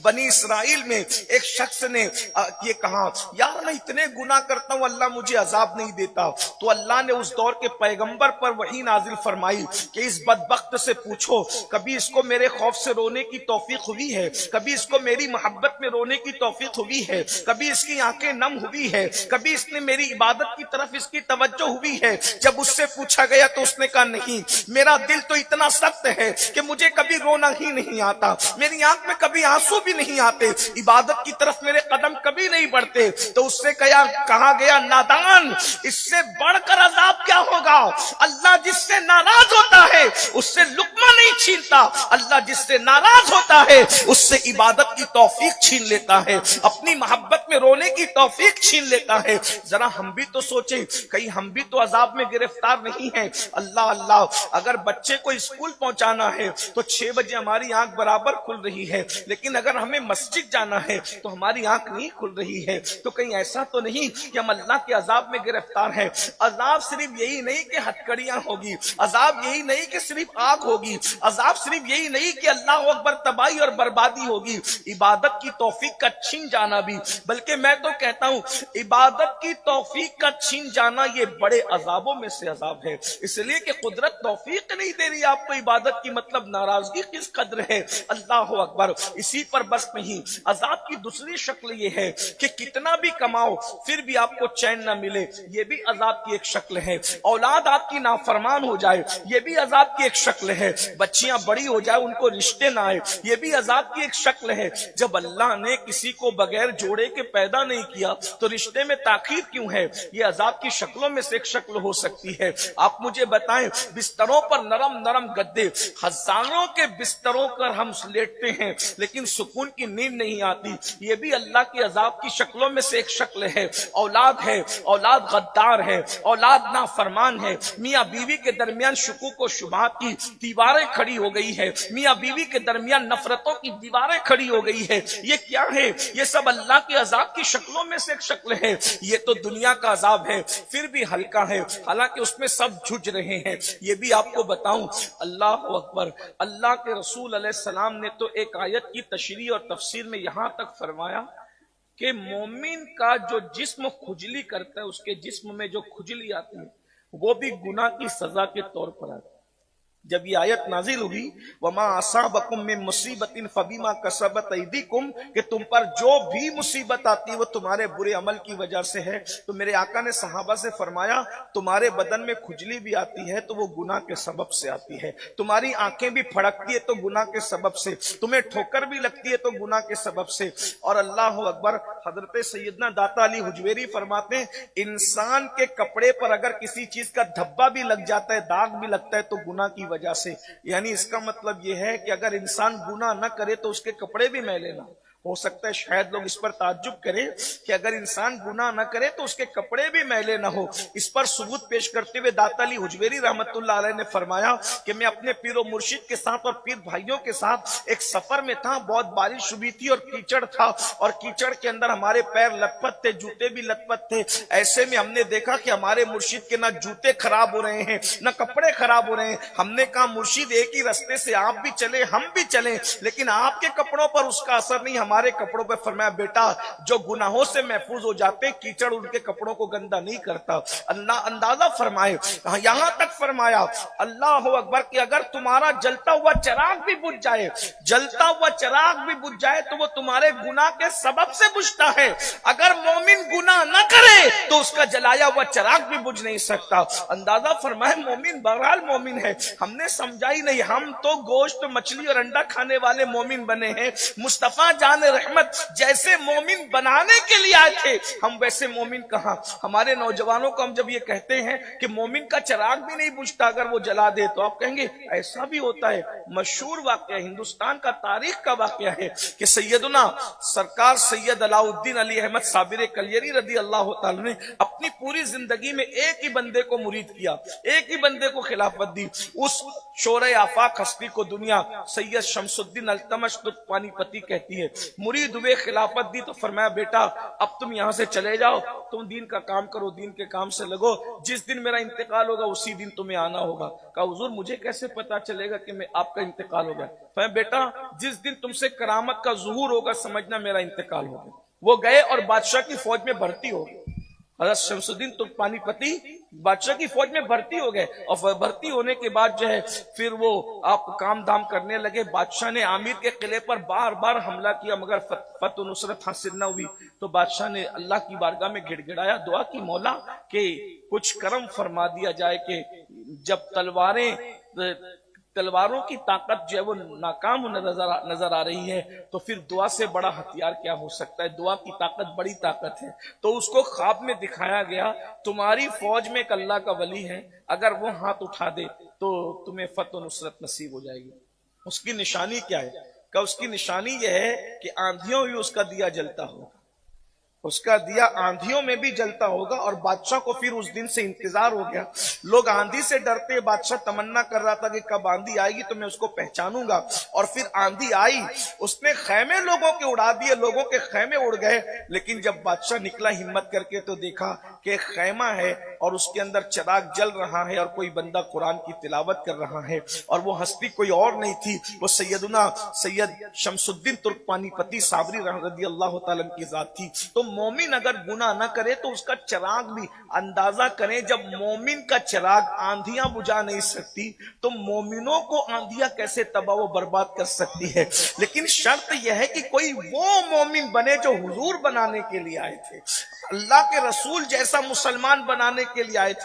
बनी इसराइल में एक शख्स ने ये कहा, यार मैं इतने गुनाह करता हूं, अल्लाह मुझे अजाब नहीं देता। तो अल्लाह ने उस दौर के पैगंबर पर वही नाजिल फरमाई कि इस बदबख्त से पूछो, कभी इसको मेरे खौफ से रोने की तौफीक हुई है? कभी इसको मेरी मोहब्बत में रोने की तौफीक हुई है? कभी इसकी आंखें नम हुई है? कभी इसने मेरी इबादत की तरफ इसकी तवज्जो हुई है? जब उससे पूछा गया तो उसने कहा, नहीं, मेरा दिल तो इतना सख्त है कि मुझे कभी रोना ही नहीं आता, मेरी आंख में कभी आंसू भी नहीं आते, इबादत की तरफ मेरे कदम कभी नहीं बढ़ते। तो उससे कहा गया, नादान, इससे बढ़कर अजाब क्या होगा? अल्लाह जिससे नाराज होता है उससे लुक्मा नहीं छीनता, अल्लाह जिससे नाराज होता है उससे इबादत की तौफीक छीन लेता है, अपनी मोहब्बत में रोने की तौफीक छीन लेता है। जरा हम भी तो सोचें, कहीं हम भी तो अजाब में गिरफ्तार नहीं है। अल्लाह अल्लाह, अगर बच्चे को स्कूल पहुंचाना है तो 6 बजे हमारी आंख बराबर खुल रही है, लेकिन अगर हमें मस्जिद जाना है तो हमारी आंख नहीं खुल रही है। तो कहीं ऐसा तो नहीं कि हम अल्लाह के अजाब में गिरफ्तार हैं? अजाब सिर्फ यही नहीं कि हथकड़ियां होगी, अजाब यही नहीं कि सिर्फ आग होगी, अजाब सिर्फ यही नहीं कि अल्लाह अकबर तबाही और बर्बादी होगी, इबादत की तौफीक का छीन जाना भी। बल्कि मैं तो कहता हूं, इबादत की तौफीक का छीन जाना ये बड़े अजाबों में से अजाब है, इसलिए कि कुदरत तौफीक नहीं दे रही आपको इबादत की, मतलब नाराजगी किस कदर है। अल्लाह अकबर। इसी पर बस नहीं, अजाब की दूसरी शक्ल ये है कि कितना भी कमाओ फिर भी आपको चैन न मिले, ये भी अजाब की एक शक्ल है। औलाद आपकी नाफरमान हो जाए, ये भी अजाब की एक शक्ल है। बच्चियां बड़ी हो जाए, उनको रिश्ते ना आए, ये भी अजाब की एक शक्ल है। जब अल्लाह ने किसी को बगैर जोड़े के पैदा नहीं किया तो रिश्ते में ताखीर क्यों है? ये अजाब की शक्लों में से एक शक्ल हो सकती है। आप मुझे बताएं, बिस्तरों पर नरम नरम गद्दे, हजारों के बिस्तरों पर हम लेटते हैं लेकिन सुकून की नींद नहीं आती, ये भी अल्लाह के अजाब की शक्लों में से एक शक्ल है। औलाद है, औलाद गद्दार है, औलाद नाफरमान है, मियाँ बीवी के दरमियान शुकूक और शुबहात की दीवारें खड़ी हो गई है, मियाँ बीवी के दरमियान नफरतों की दीवारें खड़ी हो गई है। ये क्या है? ये सब अल्लाह के अजाब की शक्लों में से एक शक्ल है। ये तो दुनिया का अजाब है, फिर भी हल्का है, हालांकि उसमें सब झुज रहे हैं। ये भी आपको बताऊं, अल्लाह अकबर, अल्लाह के रसूल अलैहिस्सलाम ने तो एक आयत की तशरीह और तफसीर में यहां तक फरमाया कि मोमिन का जो जिस्म खुजली करता है, उसके जिस्म में जो खुजली आती है वो भी गुनाह की सजा के तौर पर आती है। जब ये आयत नाजिल हुई, वमा असाबकुम मिन मुसीबतिन फबीमा कसबत ऐदीकुम, कि तुम पर जो भी मुसीबत आती है वो तुम्हारे बुरे अमल की वजह से है। तो मेरे आका ने सहाबा से फरमाया, तुम्हारे बदन में खुजली भी आती है तो वो गुनाह के सबब से आती है, तुम्हारी आंखें भी फड़कती है तो गुनाह के सबब से, तुम्हें ठोकर भी लगती है तो गुनाह के सबब से। और अल्लाह अकबर, हजरत सैयदना दाता अली हुजवेरी फरमाते हैं, इंसान के कपड़े पर अगर किसी चीज का धब्बा भी लग जाता है, दाग भी लगता है, तो गुनाह की वजह से। यानी इसका मतलब यह है कि अगर इंसान गुनाह न करे तो उसके कपड़े भी मैले ना हो सकता है शायद लोग इस पर ताज्जुब करें कि अगर इंसान गुनाह न करे तो उसके कपड़े भी मैले न हो। इस पर सबूत पेश करते हुए दाता अली हुजवेरी रहमतुल्लाह अलैह ने फरमाया कि मैं अपने पीर और मुर्शिद के साथ और पीर भाइयों के साथ एक सफर में था, बहुत बारिश हुई थी और कीचड़ था, और कीचड़ के अंदर हमारे पैर लथपथ थे, जूते भी लथपथ थे। ऐसे में हमने देखा कि हमारे मुर्शिद के ना जूते खराब हो रहे हैं ना कपड़े खराब हो रहे हैं। हमने कहा, मुर्शिद एक ही रास्ते से आप भी चले हम भी चले, लेकिन आपके कपड़ों पर उसका असर नहीं, हमारे कपड़ों पर। फरमाया, बेटा जो गुनाहों से महफूज हो जाते कीचड़ उनके कपड़ों को गंदा नहीं करता। अल्लाह अंदाजा फरमाए, यहां तक फरमाया अल्लाह अकबर कि अगर तुम्हारा जलता हुआ चिराग भी बुझ जाए, जलता हुआ चिराग भी बुझ जाए तो वो तुम्हारे गुनाह के सबब से बुझता है। अगर मोमिन गुनाह न करे तो उसका जलाया हुआ चिराग भी बुझ नहीं सकता। अंदाजा फरमाए, मोमिन बहरहाल मोमिन है, हमने समझा ही नहीं, हम तो गोश्त मछली और अंडा खाने वाले मोमिन बने हैं। मुस्तफा जान रहमत जैसे मोमिन बनाने के लिए आए थे, हम वैसे मोमिन कहां। हमारे नौजवानों को हम जब ये कहते हैं कि मोमिन का चिराग भी नहीं बुझता अगर वो जला दे, तो आप कहेंगे ऐसा भी होता है। मशहूर वाकया, हिंदुस्तान का तारीख का वाकया है कि सैयदना सरकार सैयद अलाउद्दीन अली अहमद साबिर कलियरी रदी अल्लाह ताला ने अपनी पूरी जिंदगी में एक ही बंदे को मुरीद किया, एक ही बंदे को खिलाफत दी। उस शोरे आफाक हस्ती को दुनिया सैयद शमसुद्दीन अल्तमश पानीपती कहती है। मुरीद हुए, खिलाफत दी, तो फरमाया बेटा अब तुम यहां से चले जाओ, तुम दीन का काम करो, दीन के काम से लगो, जिस दिन मेरा इंतकाल होगा उसी दिन तुम्हें आना होगा। कहा हुजूर मुझे कैसे पता चलेगा कि मैं आपका इंतकाल हो गया? फरमाया बेटा जिस दिन तुमसे करामत का ज़ुहूर होगा समझना मेरा इंतकाल हो गया। वो गए और बादशाह की फौज में भर्ती हो गए। हज़रत शमसुद्दीन तो पानीपती बादशाह की फौज में भर्ती हो गए, और भर्ती होने के बाद जो है फिर वो आप काम धाम करने लगे। बादशाह ने आमिर के किले पर बार बार हमला किया मगर फतह नुसरत हासिल न हुई। तो बादशाह ने अल्लाह की बारगाह में गिड़गिड़ाया, दुआ की मौला के कुछ करम फरमा दिया जाए कि जब तलवारों की ताकत जो है वो नाकाम नजर आ रही है, तो फिर दुआ से बड़ा हथियार क्या हो सकता है? दुआ की ताकत बड़ी ताकत है। तो उसको ख्वाब में दिखाया गया, तुम्हारी फौज में एक अल्लाह का वली है, अगर वो हाथ उठा दे तो तुम्हें फतह नुसरत नसीब हो जाएगी। उसकी निशानी क्या है? क्या उसकी निशानी यह है कि आंधियों भी उसका दिया जलता होगा, उसका दिया आंधियों में भी जलता होगा। और बादशाह को फिर उस दिन से इंतजार हो गया। लोग आंधी से डरते, बादशाह तमन्ना कर रहा था कि कब आंधी आएगी तो मैं उसको पहचानूंगा। और फिर आंधी आई, उसने खैमे लोगों के उड़ा दिए, लोगों के खैमे उड़ गए। लेकिन जब बादशाह निकला हिम्मत करके तो देखा कि खैमा है और उसके अंदर चिराग जल रहा है और कोई बंदा कुरान की तिलावत कर रहा है। और वो हस्ती कोई और नहीं थी, वो सैयद शमसुद्दीन तुर्क पानीपती साबरी रज़ी अल्लाह तआला की जात थी। तो मोमिन अगर गुनाह न करे तो उसका चिराग भी अंदाजा करें, जब मोमिन का चिराग आंधियां बुझा नहीं सकती तो मोमिनों को आंधियां कैसे तबाह व बर्बाद कर सकती है। लेकिन शर्त यह है कि कोई वो मोमिन बने जो हुजूर बनाने के लिए आए थे, अल्लाह के रसूल जैसा मुसलमान बनाने के लिए आए थे।